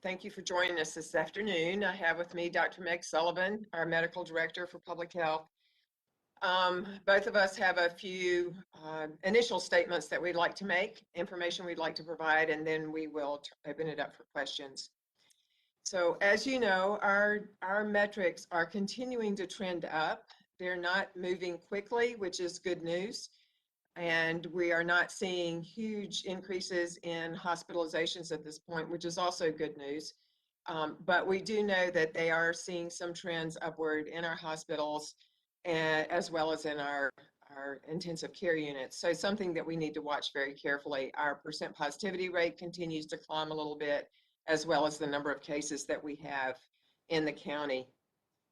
Thank you for joining us this afternoon. I have with me Dr. Meg Sullivan, our Medical Director for Public Health. Both of us have a few initial statements that we'd like to make, information we'd like to provide, and then we will open it up for questions. So as you know, our metrics are continuing to trend up. They're not moving quickly, which is good news. And we are not seeing huge increases in hospitalizations at this point, which is also good news. But we do know that they are seeing some trends upward in our hospitals as well as in our intensive care units. So something that we need to watch very carefully. Our percent positivity rate continues to climb a little bit, as well as the number of cases that we have in the county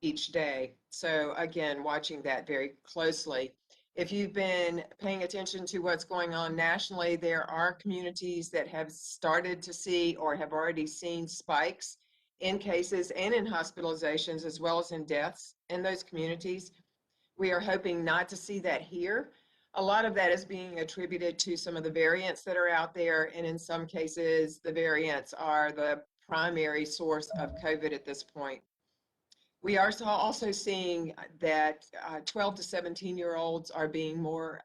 each day. So again, watching that very closely. If you've been paying attention to what's going on nationally, there are communities that have started to see or have already seen spikes in cases and in hospitalizations as well as in deaths in those communities. We are hoping not to see that here. A lot of that is being attributed to some of the variants that are out there, and in some cases, the variants are the primary source of COVID at this point. We are also seeing that 12 to 17-year-olds are being more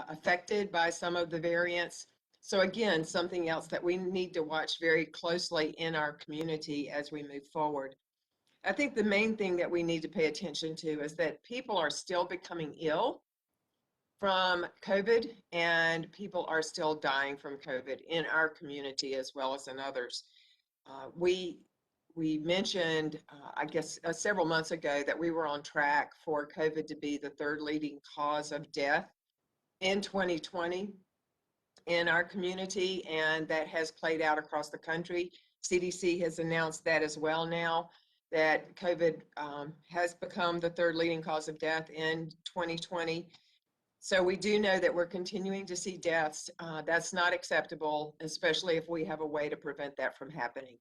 affected by some of the variants. So again, something else that we need to watch very closely in our community as we move forward. I think the main thing that we need to pay attention to is that people are still becoming ill from COVID, and people are still dying from COVID in our community as well as in others. We mentioned, I guess, several months ago that we were on track for COVID to be the third leading cause of death in 2020 in our community, and that has played out across the country. CDC has announced that as well now, that COVID has become the third leading cause of death in 2020. So we do know that we're continuing to see deaths. That's not acceptable, especially if we have a way to prevent that from happening.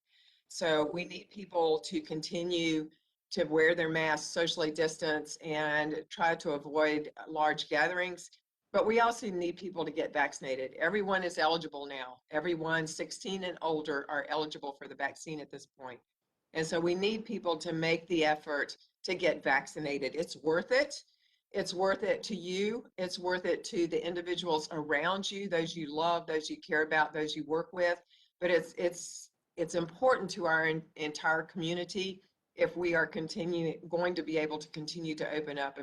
So we need people to continue to wear their masks, socially distance, and try to avoid large gatherings. But we also need people to get vaccinated. Everyone is eligible now. Everyone 16 and older are eligible for the vaccine at this point. And so we need people to make the effort to get vaccinated. It's worth it. It's worth it to you. It's worth it to the individuals around you, those you love, those you care about, those you work with. But it's important to our entire community if we are going to be able to continue to open up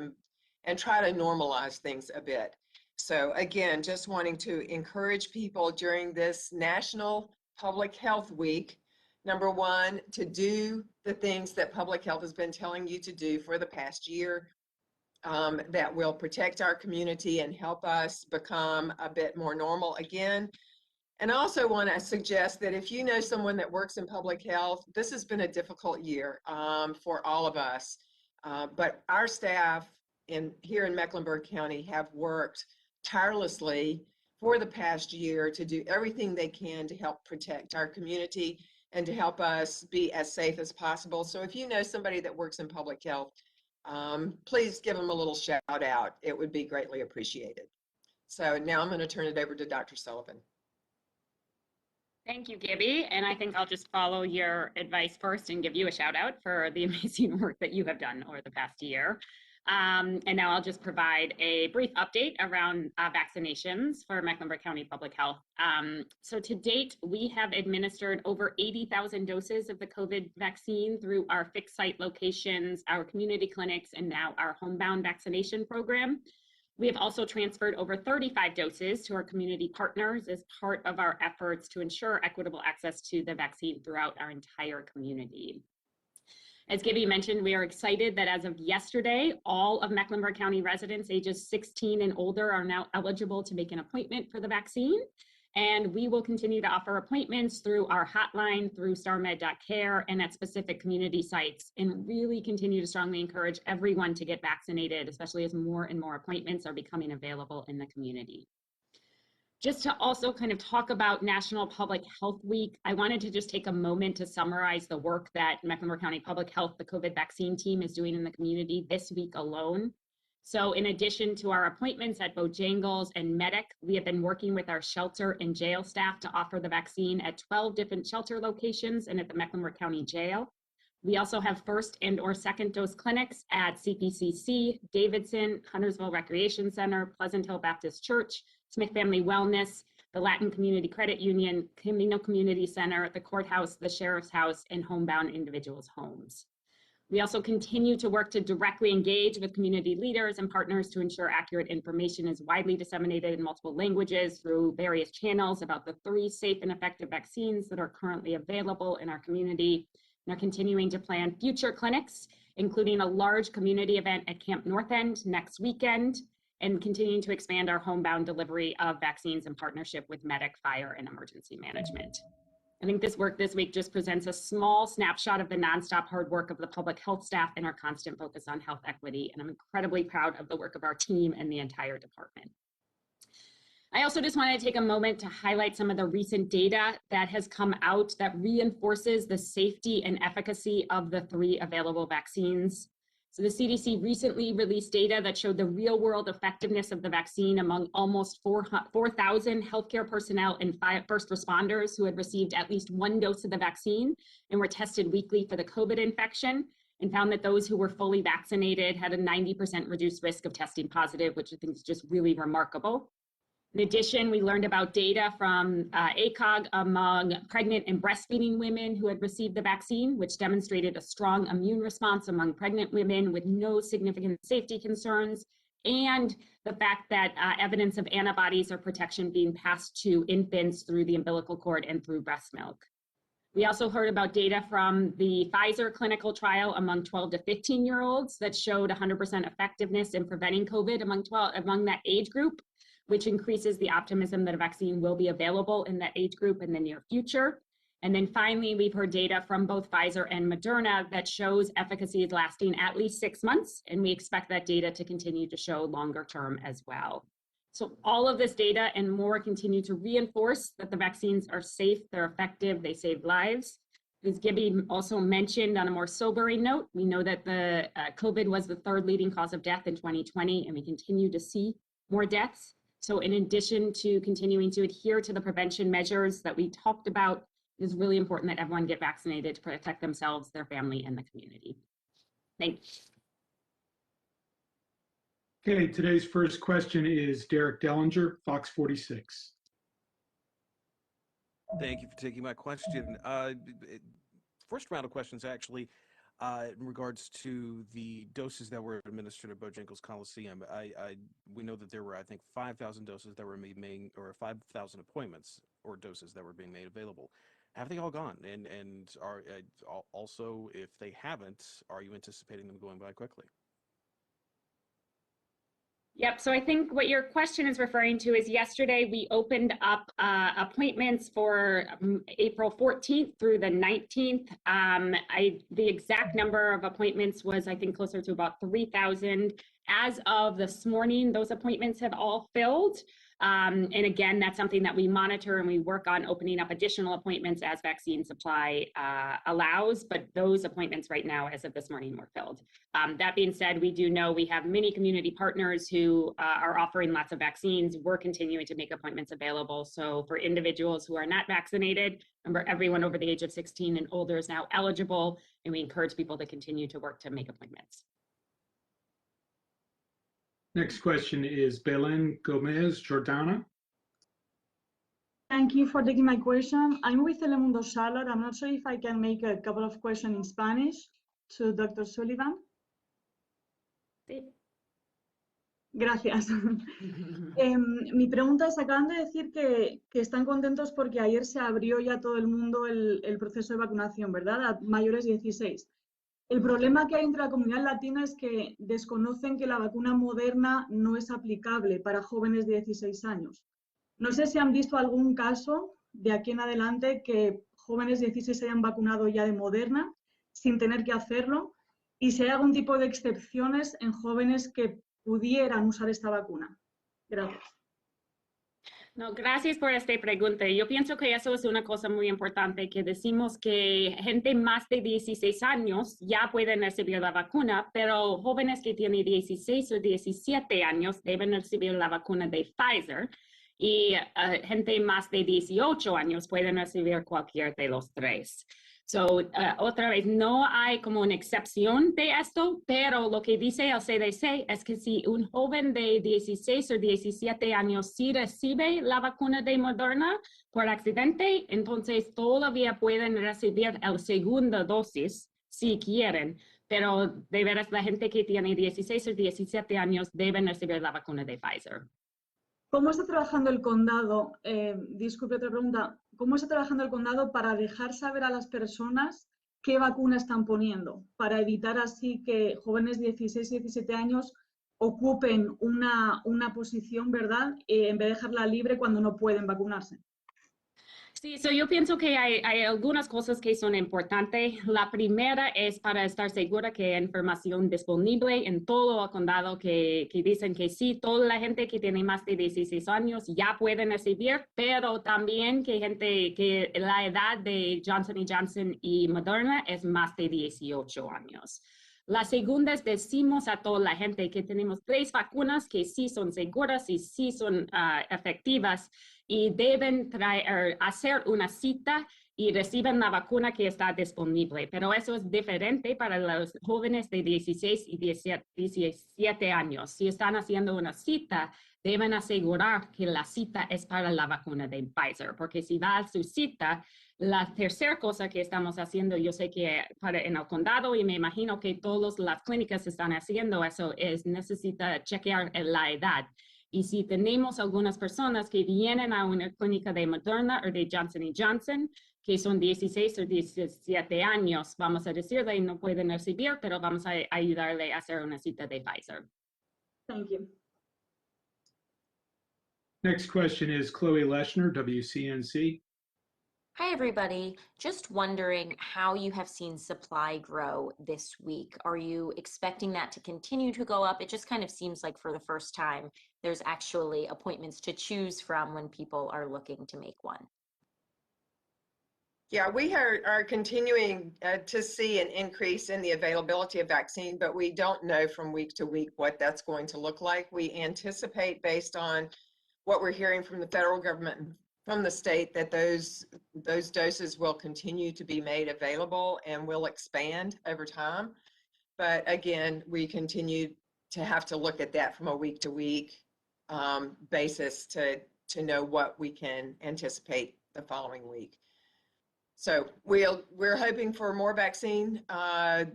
and try to normalize things a bit. So again, just wanting to encourage people during this National Public Health Week, number one, to do the things that public health has been telling you to do for the past year that will protect our community and help us become a bit more normal again. And I also want to suggest that if you know someone that works in public health, this has been a difficult year for all of us. But our staff here in Mecklenburg County have worked tirelessly for the past year to do everything they can to help protect our community and to help us be as safe as possible. So if you know somebody that works in public health, please give them a little shout out. It would be greatly appreciated. So now I'm going to turn it over to Dr. Sullivan. Thank you, Gibby. And I think I'll just follow your advice first and give you a shout out for the amazing work that you have done over the past year. And now I'll just provide a brief update around vaccinations for Mecklenburg County Public Health. So to date, we have administered over 80,000 doses of the COVID vaccine through our fixed site locations, our community clinics, and now our homebound vaccination program. We have also transferred over 35 doses to our community partners as part of our efforts to ensure equitable access to the vaccine throughout our entire community. As Gibby mentioned, we are excited that as of yesterday, all of Mecklenburg County residents ages 16 and older are now eligible to make an appointment for the vaccine. And we will continue to offer appointments through our hotline, through starmed.care, and at specific community sites, and really continue to strongly encourage everyone to get vaccinated, especially as more and more appointments are becoming available in the community. Just to also kind of talk about National Public Health Week, I wanted to just take a moment to summarize the work that Mecklenburg County Public Health, the COVID vaccine team, is doing in the community this week alone. So in addition to our appointments at Bojangles and Medic, we have been working with our shelter and jail staff to offer the vaccine at 12 different shelter locations and at the Mecklenburg County Jail. We also have first and or second dose clinics at CPCC, Davidson, Huntersville Recreation Center, Pleasant Hill Baptist Church, Smith Family Wellness, the Latin Community Credit Union, Camino Community Center, the courthouse, the sheriff's house, and homebound individuals' homes. We also continue to work to directly engage with community leaders and partners to ensure accurate information is widely disseminated in multiple languages through various channels about the 3 safe and effective vaccines that are currently available in our community, and are continuing to plan future clinics, including a large community event at Camp North End next weekend, and continuing to expand our homebound delivery of vaccines in partnership with Medic, Fire, and Emergency Management. I think this work this week just presents a small snapshot of the nonstop hard work of the public health staff and our constant focus on health equity. And I'm incredibly proud of the work of our team and the entire department. I also just wanted to take a moment to highlight some of the recent data that has come out that reinforces the safety and efficacy of the 3 available vaccines. So the CDC recently released data that showed the real world effectiveness of the vaccine among almost 4,000 healthcare personnel and first responders who had received at least 1 dose of the vaccine and were tested weekly for the COVID infection, and found that those who were fully vaccinated had a 90% reduced risk of testing positive, which I think is just really remarkable. In addition, we learned about data from ACOG among pregnant and breastfeeding women who had received the vaccine, which demonstrated a strong immune response among pregnant women with no significant safety concerns, and the fact that evidence of antibodies or protection being passed to infants through the umbilical cord and through breast milk. We also heard about data from the Pfizer clinical trial among 12 to 15-year-olds that showed 100% effectiveness in preventing COVID among that age group, which increases the optimism that a vaccine will be available in that age group in the near future. And then finally, we've heard data from both Pfizer and Moderna that shows efficacy is lasting at least 6 months, and we expect that data to continue to show longer term as well. So all of this data and more continue to reinforce that the vaccines are safe, they're effective, they save lives. As Gibby also mentioned on a more sobering note, we know that the COVID was the 3rd leading cause of death in 2020, and we continue to see more deaths. So in addition to continuing to adhere to the prevention measures that we talked about, it is really important that everyone get vaccinated to protect themselves, their family, and the community. Thanks. Okay, today's first question is Derek Dellinger, Fox 46. Thank you for taking my question. First round of questions, actually, in regards to the doses that were administered at Bojangles Coliseum. We know that there were, I think, 5,000 doses that were made, or 5,000 appointments or doses that were being made available. Have they all gone? And are also, if they haven't, are you anticipating them going by quickly? Yep, so I think what your question is referring to is yesterday we opened up appointments for April 14th through the 19th. The exact number of appointments was, I think, closer to about 3,000. As of this morning, those appointments have all filled. And again, that's something that we monitor, and we work on opening up additional appointments as vaccine supply allows, but those appointments right now, as of this morning, were filled. That being said, we do know we have many community partners who are offering lots of vaccines. We're continuing to make appointments available. So for individuals who are not vaccinated, remember, everyone over the age of 16 and older is now eligible, and we encourage people to continue to work to make appointments. Next question is Belen Gomez-Jordana. Thank you for taking my question. I'm with Telemundo Charlotte. I'm not sure if I can make a couple of questions in Spanish to Dr. Sullivan. Sí. Gracias. Mi pregunta es, acaban de decir que están contentos porque ayer se abrió ya todo el mundo el proceso de vacunación, ¿verdad? A mayores de 16. El problema que hay entre la comunidad latina es que desconocen que la vacuna Moderna no es aplicable para jóvenes de 16 años. No sé si han visto algún caso de aquí en adelante que jóvenes de 16 se hayan vacunado ya de Moderna sin tener que hacerlo, y si hay algún tipo de excepciones en jóvenes que pudieran usar esta vacuna. Gracias. No, gracias por esta pregunta. Yo pienso que eso es una cosa muy importante, que decimos que gente más de 16 años ya pueden recibir la vacuna, pero jóvenes que tienen 16 o 17 años deben recibir la vacuna de Pfizer y gente más de 18 años pueden recibir cualquier de los tres. So, otra vez, no hay como una excepción de esto, pero lo que dice el CDC es que si un joven de 16 o 17 años sí recibe la vacuna de Moderna por accidente, entonces todavía pueden recibir la segunda dosis si quieren, pero de veras la gente que tiene 16 o 17 años deben recibir la vacuna de Pfizer. ¿Cómo está trabajando el condado? Disculpe otra pregunta. ¿Cómo está trabajando el condado para dejar saber a las personas qué vacuna están poniendo? Para evitar así que jóvenes de 16 y 17 años ocupen una posición, ¿verdad? En vez de dejarla libre cuando no pueden vacunarse. Sí, yo pienso que hay algunas cosas que son importantes. La primera es para estar segura que hay información disponible en todo el condado que dicen que sí, toda la gente que tiene más de 16 años ya pueden recibir, pero también que la edad de Johnson & Johnson y Moderna es más de 18 años. La segunda es decimos a toda la gente que tenemos 3 vacunas que sí son seguras y sí son efectivas y deben hacer una cita y reciben la vacuna que está disponible. Pero eso es diferente para los jóvenes de 16 y 17 años. Si están haciendo una cita, deben asegurar que la cita es para la vacuna de Pfizer, porque si va a su cita, la tercera cosa que estamos haciendo, yo sé que en el condado y me imagino que todas las clínicas están haciendo eso, es necesita chequear la edad. Y si tenemos algunas personas que vienen a una clínica de Moderna o de Johnson & Johnson, que son 16 o 17 años, vamos a decirle no pueden recibir, pero vamos a ayudarle a hacer una cita de Pfizer. Thank you. Next question is Chloe Leshner, WCNC. Hi, everybody. Just wondering how you have seen supply grow this week. Are you expecting that to continue to go up? It just kind of seems like for the first time, there's actually appointments to choose from when people are looking to make one. Yeah, we are continuing to see an increase in the availability of vaccine, but we don't know from week to week what that's going to look like. We anticipate, based on what we're hearing from the federal government, from the state, that those doses will continue to be made available and will expand over time. But again, we continue to have to look at that from a week-to-week basis to know what we can anticipate the following week. So we're hoping for more vaccine. I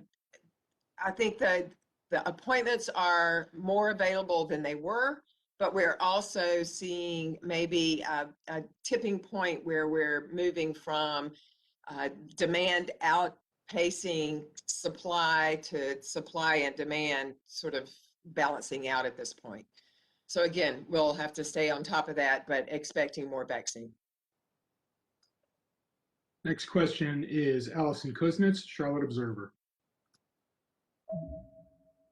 think that the appointments are more available than they were, but we're also seeing maybe a tipping point where we're moving from demand outpacing supply to supply and demand sort of balancing out at this point. So again, we'll have to stay on top of that, but expecting more vaccine. Next question is Alison Kuznitz, Charlotte Observer.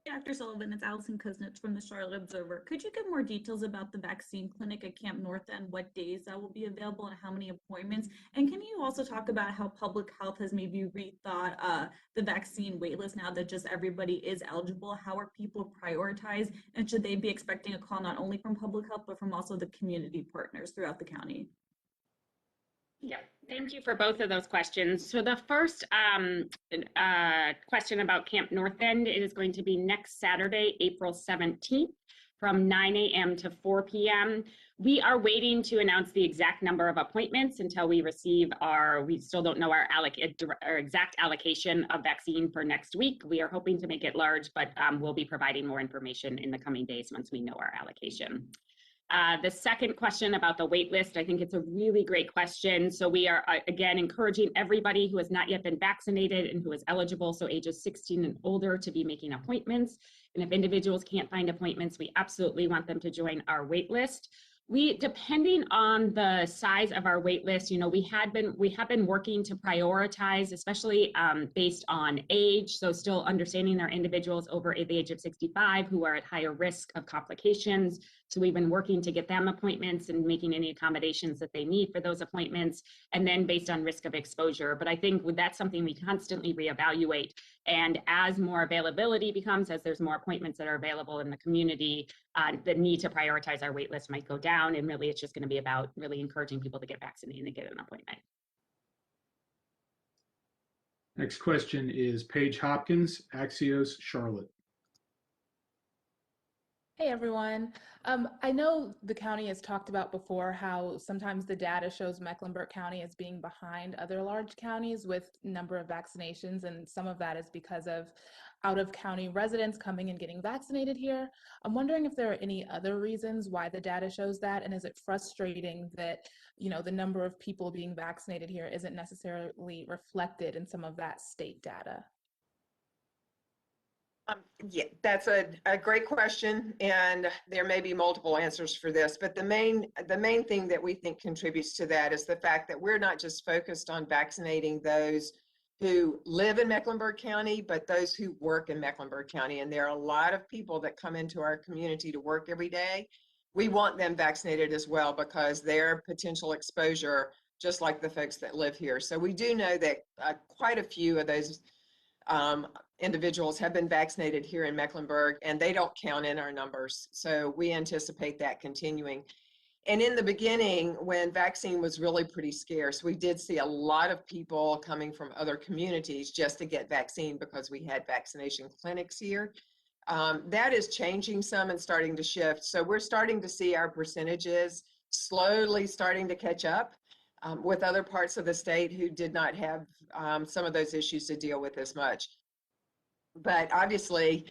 Dr. Sullivan, it's Alison Kuznitz from the Charlotte Observer. Could you give more details about the vaccine clinic at Camp North End, what days that will be available and how many appointments? And can you also talk about how public health has maybe rethought the vaccine waitlist now that just everybody is eligible? How are people prioritized? And should they be expecting a call not only from public health, but from also the community partners throughout the county? Yeah, thank you for both of those questions. So the first question about Camp North End, it is going to be next Saturday, April 17th from 9 a.m. to 4 p.m. We are waiting to announce the exact number of appointments until we receive we still don't know our exact allocation of vaccine for next week. We are hoping to make it large, but we'll be providing more information in the coming days once we know our allocation. The second question about the wait list, I think it's a really great question. So we are, again, encouraging everybody who has not yet been vaccinated and who is eligible, so ages 16 and older, to be making appointments. And if individuals can't find appointments, we absolutely want them to join our wait list. We, depending on the size of our wait list, we have been working to prioritize, especially based on age. So still understanding there are individuals over the age of 65 who are at higher risk of complications. So we've been working to get them appointments and making any accommodations that they need for those appointments, and then based on risk of exposure. But I think that's something we constantly reevaluate. And as more availability becomes, as there's more appointments that are available in the community, the need to prioritize our wait list might go down. And really, it's just going to be about really encouraging people to get vaccinated and get an appointment. Next question is Paige Hopkins, Axios, Charlotte. Hey everyone. I know the county has talked about before how sometimes the data shows Mecklenburg County as being behind other large counties with number of vaccinations, and some of that is because of out-of-county residents coming and getting vaccinated here. I'm wondering if there are any other reasons why the data shows that, and is it frustrating that the number of people being vaccinated here isn't necessarily reflected in some of that state data? Yeah, that's a great question, and there may be multiple answers for this, but the main thing that we think contributes to that is the fact that we're not just focused on vaccinating those who live in Mecklenburg County, but those who work in Mecklenburg County. And there are a lot of people that come into our community to work every day. We want them vaccinated as well because their potential exposure, just like the folks that live here. So we do know that quite a few of those individuals have been vaccinated here in Mecklenburg, and they don't count in our numbers. So we anticipate that continuing. And in the beginning, when vaccine was really pretty scarce, we did see a lot of people coming from other communities just to get vaccine because we had vaccination clinics here. That is changing some and starting to shift. So we're starting to see our percentages slowly starting to catch up with other parts of the state who did not have some of those issues to deal with as much. But obviously,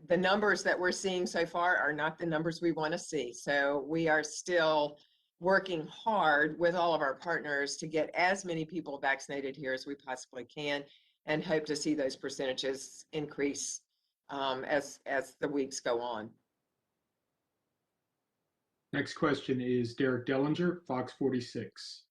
the numbers that we're seeing so far are not the numbers we want to see. So we are still working hard with all of our partners to get as many people vaccinated here as we possibly can, and hope to see those percentages increase as the weeks go on. Next question is Derek Dellinger, Fox 46.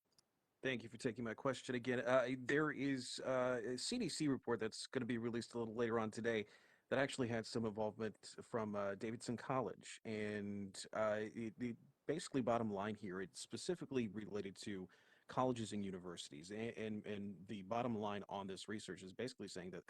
Thank you for taking my question again. There is a CDC report that's going to be released a little later on today that actually had some involvement from Davidson College. And the basically bottom line here, it's specifically related to colleges and universities. And the bottom line on this research is basically saying that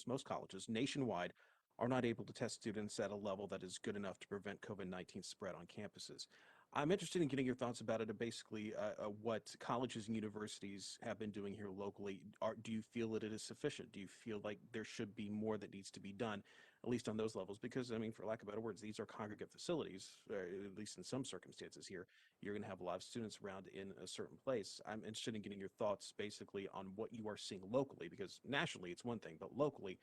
most colleges nationwide are not able to test students at a level that is good enough to prevent COVID-19 spread on campuses. I'm interested in getting your thoughts about it, and basically what colleges and universities have been doing here locally. Do you feel that it is sufficient? Do you feel like there should be more that needs to be done, at least on those levels? Because, I mean, for lack of better words, these are congregate facilities, at least in some circumstances here. You're going to have a lot of students around in a certain place. I'm interested in getting your thoughts basically on what you are seeing locally, because nationally it's one thing, but locally,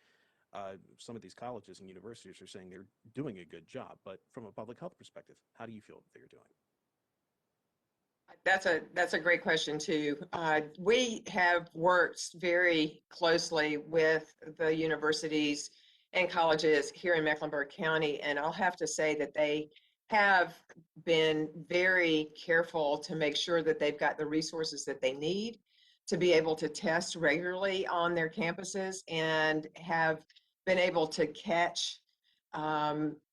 some of these colleges and universities are saying they're doing a good job, but from a public health perspective, how do you feel that they're doing? That's a great question too. We have worked very closely with the universities and colleges here in Mecklenburg County, and I'll have to say that they have been very careful to make sure that they've got the resources that they need to be able to test regularly on their campuses, and have been able to catch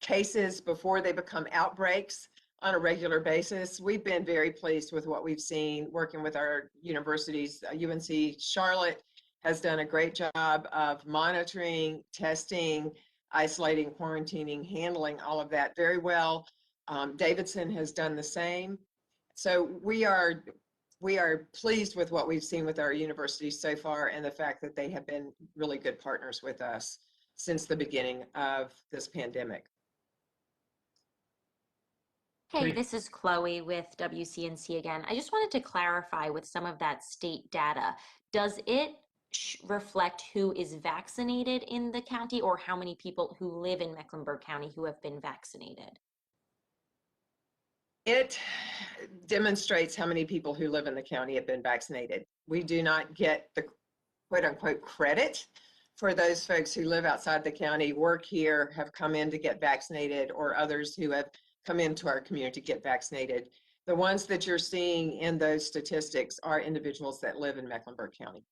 cases before they become outbreaks on a regular basis. We've been very pleased with what we've seen working with our universities. UNC Charlotte has done a great job of monitoring, testing, isolating, quarantining, handling all of that very well. Davidson has done the same. So we are pleased with what we've seen with our universities so far, and the fact that they have been really good partners with us since the beginning of this pandemic. Hey, this is Chloe with WCNC again. I just wanted to clarify with some of that state data. Does it reflect who is vaccinated in the county, or how many people who live in Mecklenburg County who have been vaccinated? It demonstrates how many people who live in the county have been vaccinated. We do not get the quote unquote credit for those folks who live outside the county, work here, have come in to get vaccinated, or others who have come into our community to get vaccinated. The ones that you're seeing in those statistics are individuals that live in Mecklenburg County.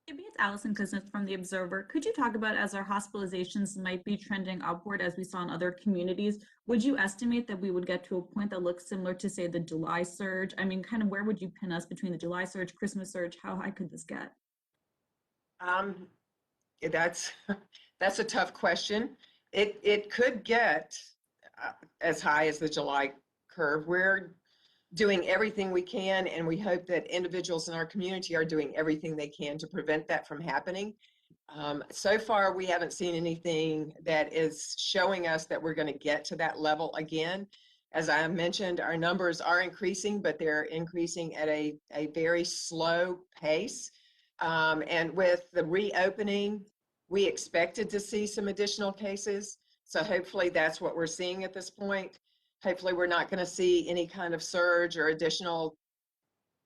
Maybe it's Alison Kuznitz from The Observer. Could you talk about, as our hospitalizations might be trending upward as we saw in other communities, would you estimate that we would get to a point that looks similar to, say, the July surge? I mean, kind of where would you pin us between the July surge, Christmas surge? How high could this get? That's a tough question. It could get as high as the July curve. We're doing everything we can, and we hope that individuals in our community are doing everything they can to prevent that from happening. So far, we haven't seen anything that is showing us that we're going to get to that level again. As I mentioned, our numbers are increasing, but they're increasing at a very slow pace. And with the reopening, we expected to see some additional cases. So hopefully that's what we're seeing at this point. Hopefully we're not going to see any kind of surge or additional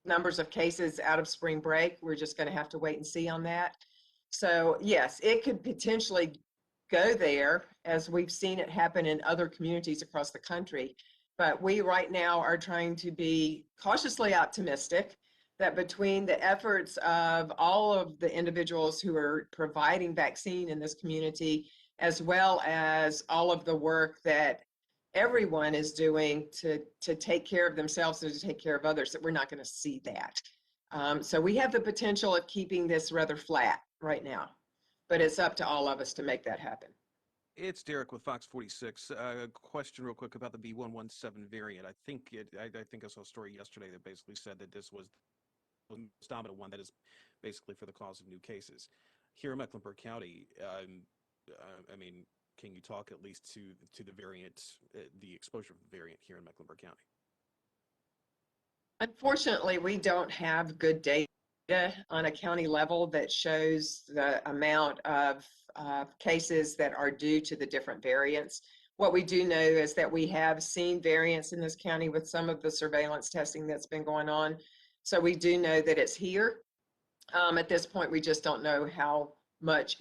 numbers of cases out of spring break. We're just going to have to wait and see on that. So yes, it could potentially go there, as we've seen it happen in other communities across the country. But we right now are trying to be cautiously optimistic that between the efforts of all of the individuals who are providing vaccine in this community, as well as all of the work that everyone is doing to take care of themselves and to take care of others, that we're not going to see that. So we have the potential of keeping this rather flat right now, but it's up to all of us to make that happen. It's Derek with Fox 46. A question real quick about the B117 variant. I think I saw a story yesterday that basically said that this was the most dominant one that is basically for the cause of new cases. Here in Mecklenburg County, I mean, can you talk at least to the variant, the exposure of the variant here in Mecklenburg County? Unfortunately, we don't have good data on a county level that shows the amount of cases that are due to the different variants. What we do know is that we have seen variants in this county with some of the surveillance testing that's been going on. So we do know that it's here. At this point, we just don't know how much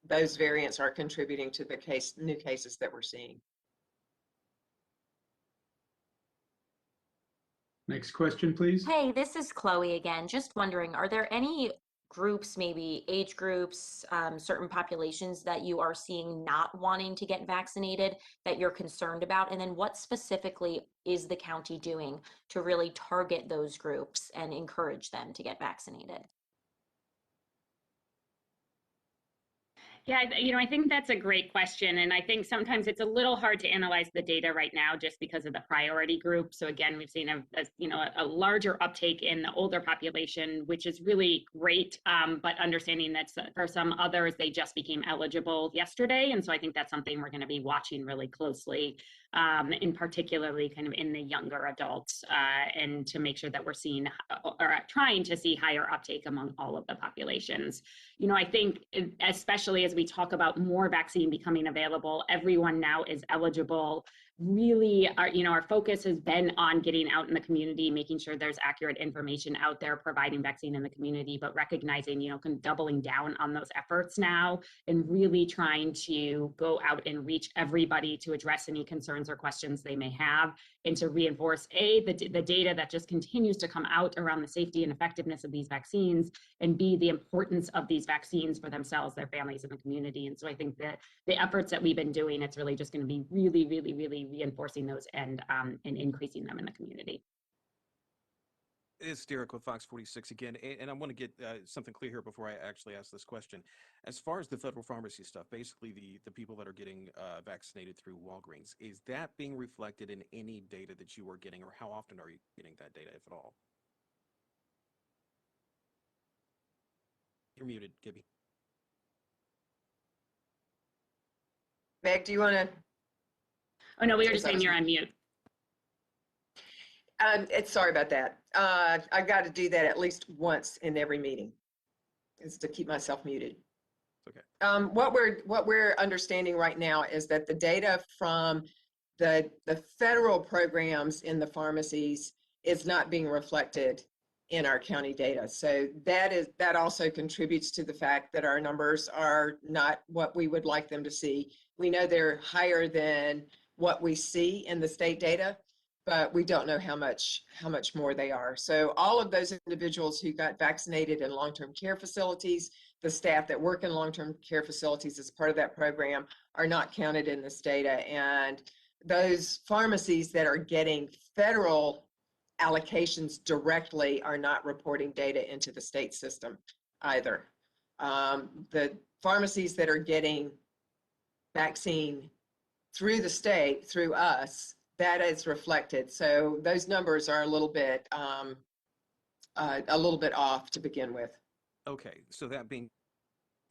those variants are contributing to the new cases that we're seeing. Next question, please. Hey, this is Chloe again. Just wondering, are there any groups, maybe age groups, certain populations that you are seeing not wanting to get vaccinated that you're concerned about? And then what specifically is the county doing to really target those groups and encourage them to get vaccinated? Yeah, I think that's a great question. And I think sometimes it's a little hard to analyze the data right now just because of the priority group. So again, we've seen a larger uptake in the older population, which is really great. But understanding that for some others, they just became eligible yesterday. And so I think that's something we're going to be watching really closely, in particularly kind of in the younger adults, and to make sure that we're seeing or trying to see higher uptake among all of the populations. I think especially as we talk about more vaccine becoming available, everyone now is eligible. Really, our focus has been on getting out in the community, making sure there's accurate information out there, providing vaccine in the community, but recognizing, kind of doubling down on those efforts now and really trying to go out and reach everybody to address any concerns or questions they may have, and to reinforce the data that just continues to come out around the safety and effectiveness of these vaccines, and B, the importance of these vaccines for themselves, their families, and the community. And so I think that the efforts that we've been doing, it's really just going to be really, really, really reinforcing those and increasing them in the community. It's Derek with Fox 46 again, and I want to get something clear here before I actually ask this question. As far as the federal pharmacy stuff, basically the people that are getting vaccinated through Walgreens, is that being reflected in any data that you are getting, or how often are you getting that data, if at all? You're muted, Gibby. Meg, do you want to? Oh, no, we were just saying you're on mute. Sorry about that. I've got to do that at least once in every meeting, is to keep myself muted. Okay. What we're understanding right now is that the data from the federal programs in the pharmacies is not being reflected in our county data. So that also contributes to the fact that our numbers are not what we would like them to see. We know they're higher than what we see in the state data, but we don't know how much more they are. So all of those individuals who got vaccinated in long-term care facilities, the staff that work in long-term care facilities as part of that program are not counted in this data. And those pharmacies that are getting federal allocations directly are not reporting data into the state system either. The pharmacies that are getting vaccine through the state, through us, that is reflected. So those numbers are a little bit off to begin with. Okay, so that being,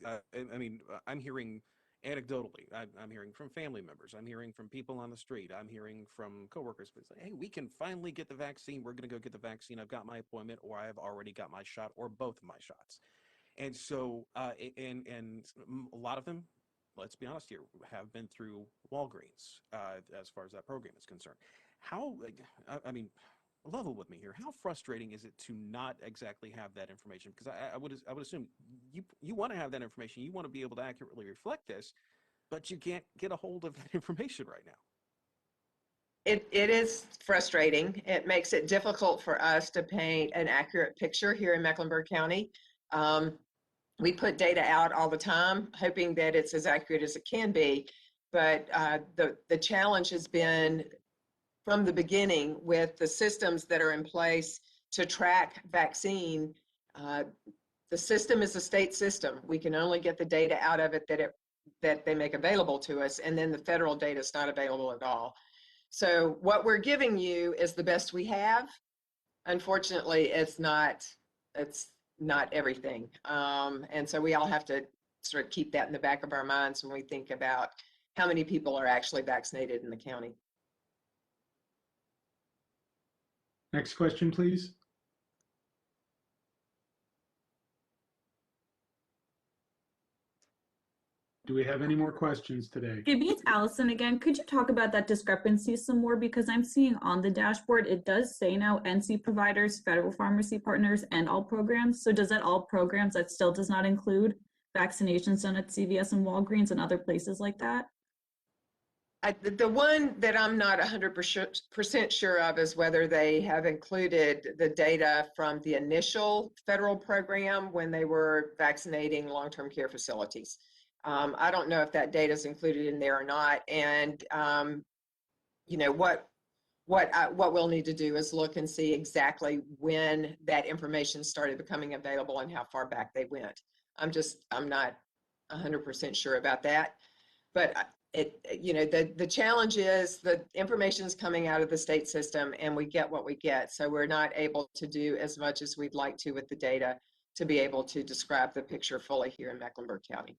I mean, I'm hearing anecdotally, I'm hearing from family members, I'm hearing from people on the street, I'm hearing from coworkers, but it's like, hey, we can finally get the vaccine. We're going to go get the vaccine. I've got my appointment, or I've already got my shot, or both of my shots. And so, and a lot of them, let's be honest here, have been through Walgreens as far as that program is concerned. How, I mean, level with me here. How frustrating is it to not exactly have that information? Because I would assume you want to have that information. You want to be able to accurately reflect this, but you can't get a hold of that information right now. It is frustrating. It makes it difficult for us to paint an accurate picture here in Mecklenburg County. We put data out all the time, hoping that it's as accurate as it can be. But the challenge has been from the beginning with the systems that are in place to track vaccine. The system is a state system. We can only get the data out of it that they make available to us, and then the federal data is not available at all. So what we're giving you is the best we have. Unfortunately, it's not everything. And so we all have to sort of keep that in the back of our minds when we think about how many people are actually vaccinated in the county. Next question, please. Do we have any more questions today? Gibby, it's Allison again. Could you talk about that discrepancy some more? Because I'm seeing on the dashboard, it does say now NC providers, federal pharmacy partners, and all programs. So does that all programs, that still does not include vaccinations done at CVS and Walgreens and other places like that? The one that I'm not 100% sure of is whether they have included the data from the initial federal program when they were vaccinating long-term care facilities. I don't know if that data is included in there or not. And you know, what we'll need to do is look and see exactly when that information started becoming available and how far back they went. I'm not 100% sure about that. But you know, the challenge is the information is coming out of the state system and we get what we get. So we're not able to do as much as we'd like to with the data to be able to describe the picture fully here in Mecklenburg County.